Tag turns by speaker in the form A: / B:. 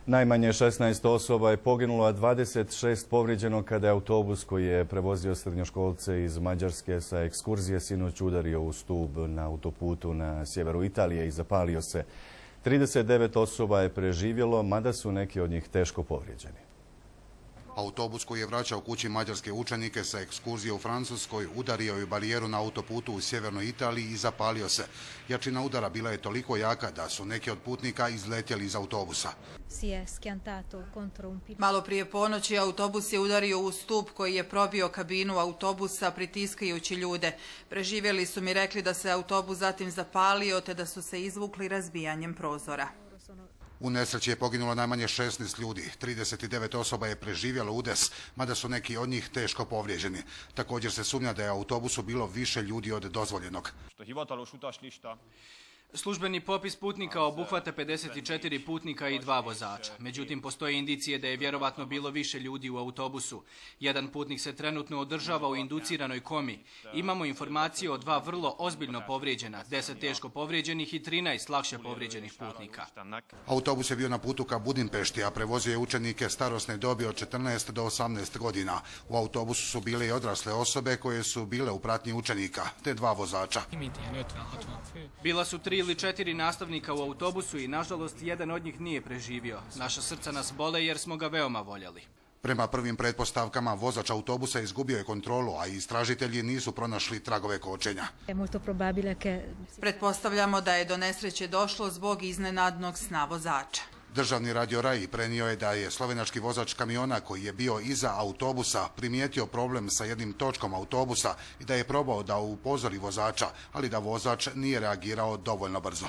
A: Najmanje 16 osoba je poginulo, a 26 povrijeđeno kada je autobus koji je prevozio srednjoškolce iz Mađarske sa ekskurzije sinoć udario u stub na autoputu na sjeveru Italije i zapalio se. 39 osoba je preživjelo, mada su neki od njih teško povrijeđeni.
B: Autobus koji je vraćao kući mađarske učenike sa ekskurzije u Francuskoj udario je barijeru na autoputu u sjevernoj Italiji i zapalio se. Jačina udara bila je toliko jaka da su neki od putnika izletjeli iz autobusa.
C: Malo prije ponoći autobus je udario u stup koji je probio kabinu autobusa pritiskajući ljude. Preživjeli su mi rekli da se autobus zatim zapalio te da su se izvukli razbijanjem prozora.
B: U nesreći je poginulo najmanje 16 ljudi, 39 osoba je preživjelo udes, mada su neki od njih teško povrijeđeni. Također se sumnja da je u autobusu bilo više ljudi od dozvoljenog.
D: Službeni popis putnika obuhvata 54 putnika i 2 vozača. Međutim, postoje indicije da je vjerovatno bilo više ljudi u autobusu. Jedan putnik se trenutno održava u induciranoj komi. Imamo informacije o 2 vrlo ozbiljno povrijeđena, 10 teško povrijeđenih i 13 lakše povrijeđenih putnika.
B: Autobus je bio na putu ka Budimpešti, a prevozio je učenike starosne dobi od 14 do 18 godina. U autobusu su bile i odrasle osobe koje su bile u pratnji učenika, te 2 vozača.
D: Bila su 3 ili 4 nastavnika u autobusu i, nažalost, jedan od njih nije preživio. Naša srca nas bole jer smo ga veoma voljeli.
B: Prema prvim pretpostavkama, vozač autobusa izgubio je kontrolu, a istražitelji nisu pronašli tragove kočenja.
C: Pretpostavljamo da je do nesreće došlo zbog iznenadnog sna vozača.
B: Državni radio RAI prenio je da je slovenački vozač kamiona koji je bio iza autobusa primijetio problem sa jednim točkom autobusa i da je probao da upozori vozača, ali da vozač nije reagirao dovoljno brzo.